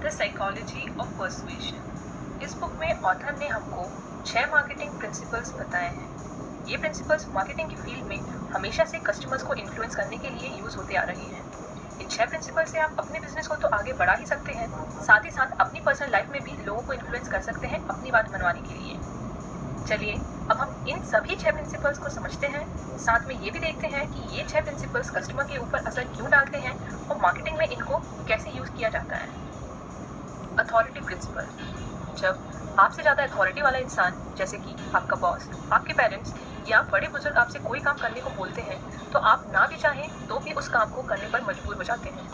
The psychology of persuasion. इस book में author ने हमको 6 मार्केटिंग प्रिंसिपल्स बताए हैं। ये प्रिंसिपल्स मार्केटिंग की फील्ड में हमेशा से कस्टमर्स को इन्फ्लुएंस करने के लिए यूज़ होते आ रही हैं। इन 6 प्रिंसिपल से आप अपने बिजनेस को तो आगे बढ़ा ही सकते हैं, साथ ही साथ अपनी पर्सनल लाइफ में भी लोगों को इन्फ्लुएंस कर सकते हैं अपनी बात मनवाने के लिए। चलिए अब हम इन सभी 6 प्रिंसिपल्स को समझते हैं, साथ में ये भी देखते हैं कि ये 6 प्रिंसिपल्स कस्टमर के ऊपर असर क्यों डालते हैं और मार्केटिंग में इनको कैसे यूज़ किया जाता है। Authority principle. जब आपसे ज़्यादा अथॉरिटी वाला इंसान, जैसे कि आपका बॉस, आपके पेरेंट्स या बड़े बुजुर्ग आपसे कोई काम करने को बोलते हैं तो आप ना भी चाहें तो भी उस काम को करने पर मजबूर हो जाते हैं।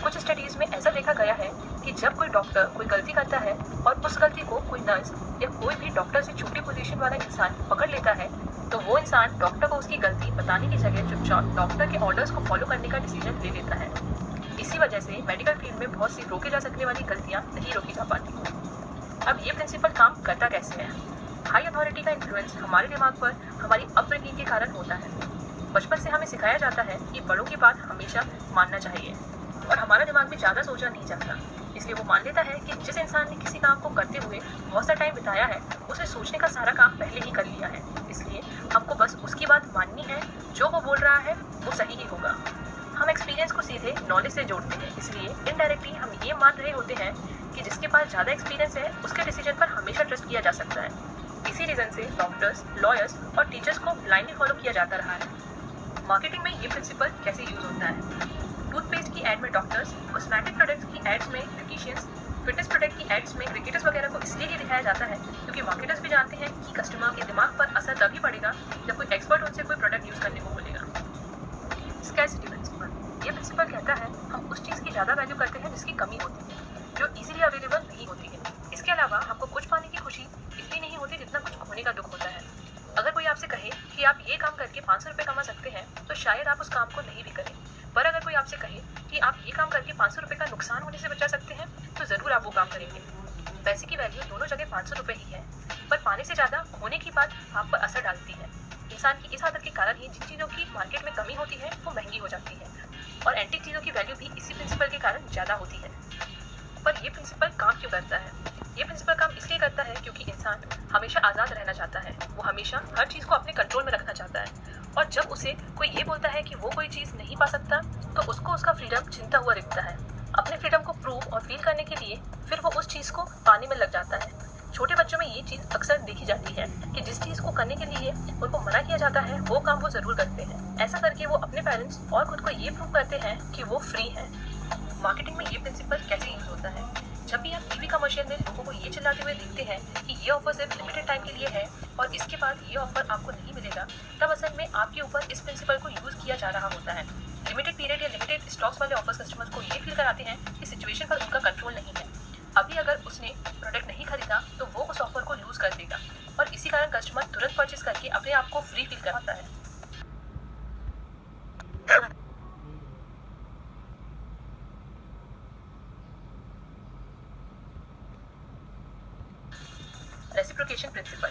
कुछ स्टडीज़ में ऐसा देखा गया है कि जब कोई डॉक्टर कोई गलती करता है और उस गलती को कोई नर्स या कोई भी डॉक्टर से छोटी पोजीशन वाला इंसान पकड़ लेता है तो वो इंसान डॉक्टर को उसकी गलती बताने की जगह चुपचाप डॉक्टर के ऑर्डर्स को फॉलो करने का डिसीजन ले लेता है। इसी वजह से मेडिकल फील्ड में बहुत सी रोके जा सकने वाली गलतियाँ नहीं रोकी जा पाती। अब ये प्रिंसिपल काम करता कैसे है? हाई अथॉरिटी का इन्फ्लुएंस हमारे दिमाग पर हमारी अपब्रिंगिंग के कारण होता है। बचपन से हमें सिखाया जाता है कि बड़ों की बात हमेशा मानना चाहिए और हमारा दिमाग भी ज़्यादा सोचना नहीं चाहता, इसलिए वो मान लेता है कि जिस इंसान ने किसी काम को करते हुए बहुत सा टाइम बिताया है उसे सोचने का सारा काम पहले ही कर लिया है, इसलिए हमको बस उसकी बात माननी है, जो वो बोल रहा है वो सही ही होगा। हम एक्सपीरियंस को सीधे नॉलेज से जोड़ते हैं, इसलिए इनडायरेक्टली हम ये मान रहे होते हैं कि जिसके पास ज़्यादा एक्सपीरियंस है उसके डिसीजन पर हमेशा ट्रस्ट किया जा सकता है। इसी रीज़न से डॉक्टर्स, लॉयर्स और टीचर्स को ब्लाइंडली फॉलो किया जाता रहा है। मार्केटिंग में ये प्रिंसिपल कैसे यूज़ होता है? टूथपेस्ट की एड में डॉक्टर्स, कॉस्मेटिक प्रोडक्ट्स की एड्स में ब्यूटिशियंस, फिटनेस प्रोडक्ट की एड्स में क्रिकेटर्स वगैरह को इसलिए ही दिखाया जाता है क्योंकि मार्केटर्स भी जानते हैं कि कस्टमर के दिमाग पर असर तभी पड़ेगा जब कोई एक्सपर्ट उनसे कोई प्रोडक्ट यूज़ करने को बोलेगा। Scarcity principal. ये प्रिंसिपल कहता है हम उस चीज़ की ज़्यादा वैल्यू करते हैं जिसकी कमी होती है, जो इजीली अवेलेबल नहीं होती है। इसके अलावा हमको कुछ पाने की खुशी इतनी नहीं होती जितना कुछ खोने का दुख होता है। अगर कोई आपसे कहे कि आप ये काम करके 500 रुपये कमा सकते हैं तो शायद आप उस काम को नहीं भी करें, पर अगर कोई आपसे कहे कि आप ये काम करके 500 रुपये का नुकसान होने से बचा सकते हैं तो ज़रूर आप वो काम करेंगे। पैसे की वैल्यू दोनों जगह 500 रुपये ही है, पर पाने से ज़्यादा खोने की बात आप पर असर डालती है। इंसान की इस आदत के कारण ही जिन चीज़ों की मार्केट में कमी होती है वो महंगी हो जाती है और एंटीक चीज़ों की वैल्यू भी इसी प्रिंसिपल के कारण ज़्यादा होती है। पर ये प्रिंसिपल काम क्यों करता है? ये प्रिंसिपल काम इसलिए करता है क्योंकि इंसान हमेशा आज़ाद रहना चाहता है। वो हमेशा हर चीज़ को अपने कंट्रोल में रखना चाहता है और जब उसे कोई ये बोलता है कि वो कोई चीज़ नहीं पा सकता तो उसको उसका फ्रीडम चिंता हुआ दिखता है। अपने फ्रीडम को प्रूव और फील करने के लिए फिर वो उस चीज़ को पाने में लग जाता है। छोटे बच्चों में ये चीज़ अक्सर देखी जाती है कि जिस चीज़ को करने के लिए उनको मना किया जाता है वो काम वो ज़रूर करते हैं। ऐसा करके वो अपने पेरेंट्स और खुद को ये प्रूव करते हैं कि वो फ्री हैं। मार्केटिंग में ये प्रिंसिपल कैसे यूज़ होता है? जब भी आप टीवी कमर्शियल में लोगों को ये चिल्लाते हुए देखते हैं कि ये ऑफर सिर्फ लिमिटेड टाइम के लिए है और इसके बाद ये ऑफर आपको नहीं मिलेगा, तब असल में आपके ऊपर इस प्रिंसिपल को यूज़ किया जा रहा होता है। लिमिटेड पीरियड या लिमिटेड स्टॉक्स वाले ऑफर्स कस्टमर्स को ये फील कराते हैं कि सिचुएशन पर उनका कंट्रोल नहीं है। अभी अगर उसने प्रोडक्ट नहीं खरीदा तो वो उस ऑफर को लूज़ कर देगा और इसी कारण कस्टमर तुरंत परचेज करके अपने आप को फ्री फील कराता है। Reciprocation principal.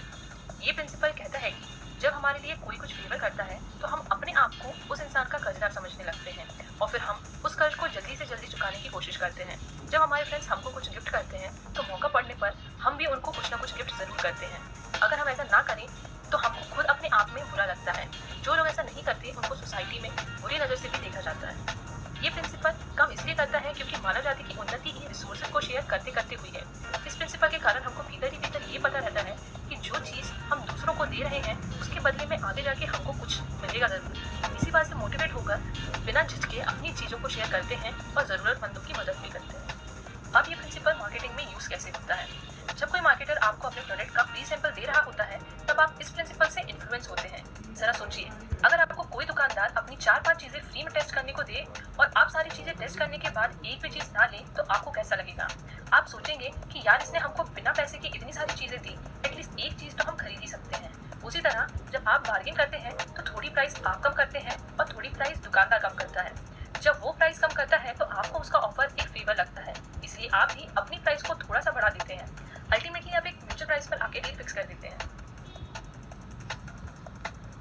ये प्रिंसिपल कहता है कि जब हमारे लिए कोई कुछ फेवर करता है तो हम अपने आप को उस इंसान का कर्जदार समझने लगते हैं और फिर हम उस कर्ज को जल्दी से जल्दी चुकाने की कोशिश करते हैं। जब हमारे फ्रेंड्स हमको कुछ गिफ्ट करते हैं तो मौका पड़ने पर हम भी उनको कुछ ना कुछ गिफ्ट ज़रूर करते हैं। अगर हम ऐसा ना करें तो हमको खुद अपने आप में बुरा लगता है। जो लोग ऐसा नहीं करते उनको सोसाइटी में बुरी नज़र से भी देखा जाता है। ये प्रिंसिपल काम इसलिए करता है क्योंकि मानव जाति की उन्नति ही रिसोर्सेज को शेयर करते करते हुई है। इस प्रिंसिपल के कारण हमको भीतर ही भीतर ये पता रहता है कि जो चीज़ हम दूसरों को दे रहे हैं उसके बदले में आगे जाके हमको कुछ मिलेगा ज़रूर। इसी बात से मोटिवेट होकर बिना झिझके अपनी चीज़ों को शेयर करते हैं और ज़रूरतमंदों की मदद भी करते हैं। अब ये प्रिंसिपल मार्केटिंग में यूज़ कैसे होता है? जब कोई मार्केटर आपको अपने प्रोडक्ट का फ्री सैंपल दे रहा होता है तब आप इस प्रिंसिपल से इन्फ्लुएंस होते हैं। ज़रा सोचिए, अगर आपको कोई दुकानदार अपनी 4-5 चीज़ें फ्री में टेस्ट करने को दे और आप सारी चीज़ें टेस्ट करने के बाद एक भी चीज़ ना लें तो आपको कैसा लगेगा? आप सोचेंगे कि यार इसने हमको बिना पैसे के इतनी सारी चीज़ें दी, एटलीस्ट एक चीज़ तो हम खरीद ही सकते हैं। उसी तरह जब आप बार्गेन करते हैं तो थोड़ी प्राइस आप कम करते हैं और थोड़ी प्राइस दुकानदार कम करता है। जब वो प्राइस कम करता है तो आपको उसका ऑफर एक फेवर लगता है, इसलिए आप भी अपनी प्राइस को थोड़ा सा बढ़ा देते हैं। अल्टीमेटली आप एक म्यूचुअल प्राइस पर आके डील फिक्स कर देते हैं।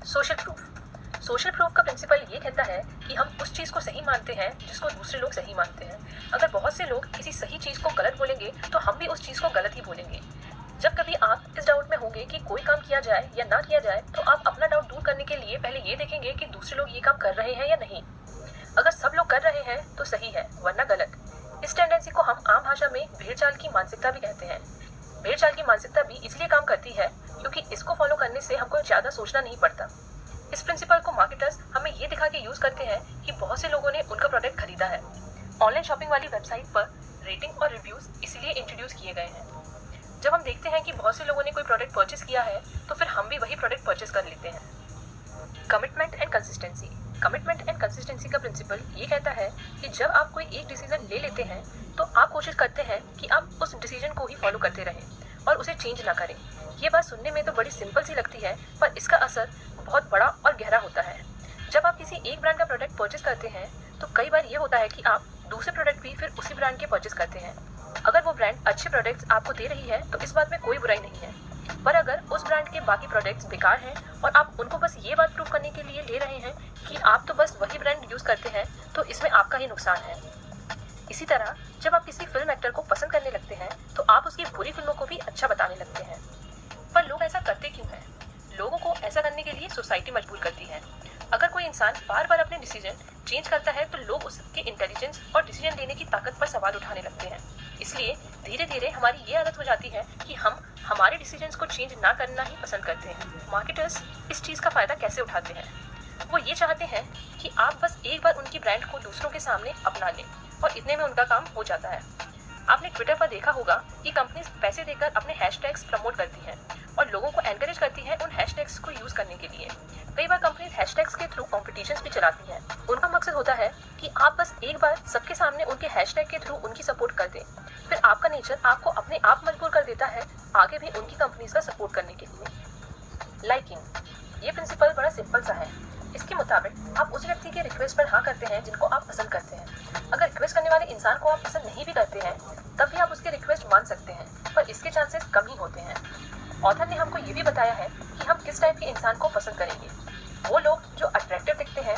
Social proof. सोशल प्रूफ का प्रिंसिपल ये कहता है कि हम उस चीज़ को सही मानते हैं जिसको दूसरे लोग सही मानते हैं। अगर बहुत से लोग किसी सही चीज़ को गलत बोलेंगे तो हम भी उस चीज़ को गलत ही बोलेंगे। जब कभी आप इस डाउट में होंगे कि कोई काम किया जाए या ना किया जाए, तो आप अपना डाउट दूर करने के लिए पहले ये देखेंगे कि दूसरे लोग ये काम कर रहे हैं या नहीं। अगर सब लोग कर रहे हैं तो सही है, वरना गलत। इस टेंडेंसी को हम आम भाषा में भेड़चाल की मानसिकता भी कहते हैं। भेड़चाल की मानसिकता भी इसलिए काम करती है क्योंकि इसको फॉलो करने से हमको ज़्यादा सोचना नहीं पड़ता। इस प्रिंसिपल को मार्केटर्स हमें ये दिखा के यूज़ करते हैं कि बहुत से लोगों ने उनका प्रोडक्ट खरीदा है। ऑनलाइन शॉपिंग वाली वेबसाइट पर रेटिंग और रिव्यूज़ इसलिए इंट्रोड्यूस किए गए हैं। जब हम देखते हैं कि बहुत से लोगों ने कोई प्रोडक्ट परचेस किया है तो फिर हम भी वही प्रोडक्ट परचेस कर लेते हैं। Commitment and consistency. Commitment and consistency का प्रिंसिपल ये कहता है कि जब आप कोई एक डिसीजन ले लेते हैं तो आप कोशिश करते हैं कि आप उस डिसीजन को ही फॉलो करते रहें और उसे चेंज ना करें। ये बात सुनने में तो बड़ी सिंपल सी लगती है, पर इसका असर बहुत बड़ा और गहरा होता है। जब आप किसी एक ब्रांड का प्रोडक्ट परचेस करते हैं तो कई बार ये होता है कि आप दूसरे प्रोडक्ट भी फिर उसी ब्रांड के परचेस करते हैं। अगर वो ब्रांड अच्छे प्रोडक्ट्स आपको दे रही है तो इस बात में कोई बुराई नहीं है, पर अगर उस ब्रांड के बाकी प्रोडक्ट्स बेकार हैं और आप उनको बस ये बात प्रूव करने के लिए ले रहे हैं कि आप तो बस वही ब्रांड यूज़ करते हैं, तो इसमें आपका ही नुकसान है। इसी तरह जब आप किसी फिल्म एक्टर को पसंद करने लगते हैं तो आप उसकी बुरी फिल्मों को भी अच्छा बताने लगते हैं। पर लोग ऐसा करते क्यों हैं? लोगों को ऐसा करने के लिए सोसाइटी मजबूर करती है। अगर कोई इंसान बार बार अपने डिसीजन चेंज करता है तो लोग उसके इंटेलिजेंस और डिसीजन लेने की ताकत पर सवाल उठाने लगते हैं। इसलिए धीरे धीरे हमारी ये आदत हो जाती है कि हम हमारे डिसीजंस को चेंज ना करना ही पसंद करते हैं। मार्केटर्स इस चीज़ का फ़ायदा कैसे उठाते हैं? वो ये चाहते हैं कि आप बस एक बार उनकी ब्रांड को दूसरों के सामने अपना लें और इतने में उनका काम हो जाता है। आपने ट्विटर पर देखा होगा कि कंपनीज पैसे देकर अपने हैशटैग्स प्रमोट करती हैं और लोगों को एनकरेज करती हैं उन हैशटैग्स को यूज़ करने के लिए। कई बार कंपनीज हैशटैग्स के थ्रू कॉम्पिटिशन्स भी चलाती हैं। उनका मकसद होता है कि आप बस एक बार सबके सामने उनके हैशटैग के थ्रू उनकी सपोर्ट कर दें, फिर आपका नेचर आपको अपने आप मजबूर कर देता है आगे भी उनकी कंपनीज का सपोर्ट करने के लिए। लाइकिंग। ये प्रिंसिपल बड़ा सिंपल सा है। इसके मुताबिक आप उस व्यक्ति के रिक्वेस्ट पर हाँ करते हैं जिनको आप पसंद करते हैं। अगर रिक्वेस्ट करने वाले इंसान को आप पसंद नहीं भी करते हैं तब भी आप उसकी रिक्वेस्ट मान सकते हैं, पर इसके चांसेस कम ही होते हैं। ऑथर ने हमको ये भी बताया है कि हम किस टाइप के इंसान को पसंद करेंगे। वो लोग जो अट्रैक्टिव दिखते हैं,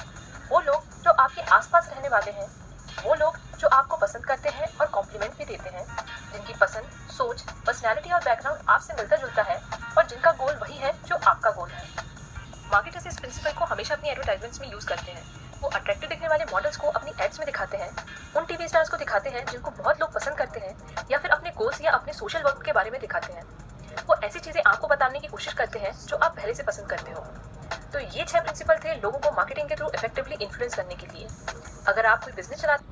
वो लोग जो आपके आसपास रहने वाले हैं, वो लोग जो आपको पसंद करते हैं और कॉम्प्लीमेंट भी देते हैं, जिनकी पसंद, सोच, पर्सनैलिटी और बैकग्राउंड आपसे मिलता जुलता है और जिनका गोल वही है जो आपका गोल है। मार्केटर्स इस प्रिंसिपल को हमेशा अपनी एडवर्टाइजमेंट्स में यूज़ करते हैं। वो अट्रैक्टिव दिखने वाले मॉडल्स को अपनी एड्स में दिखाते हैं, उन टीवी स्टार्स को दिखाते हैं जिनको बहुत लोग पसंद करते हैं, या फिर अपने गोल्स या अपने सोशल वर्क के बारे में दिखाते हैं। वो ऐसी चीज़ें आपको बताने की कोशिश करते हैं जो आप पहले से पसंद करते हो। तो ये 6 प्रिंसिपल थे लोगों को मार्केटिंग के थ्रू इफेक्टिवली इन्फ्लुएंस करने के लिए। अगर आप कोई बिजनेस चलाते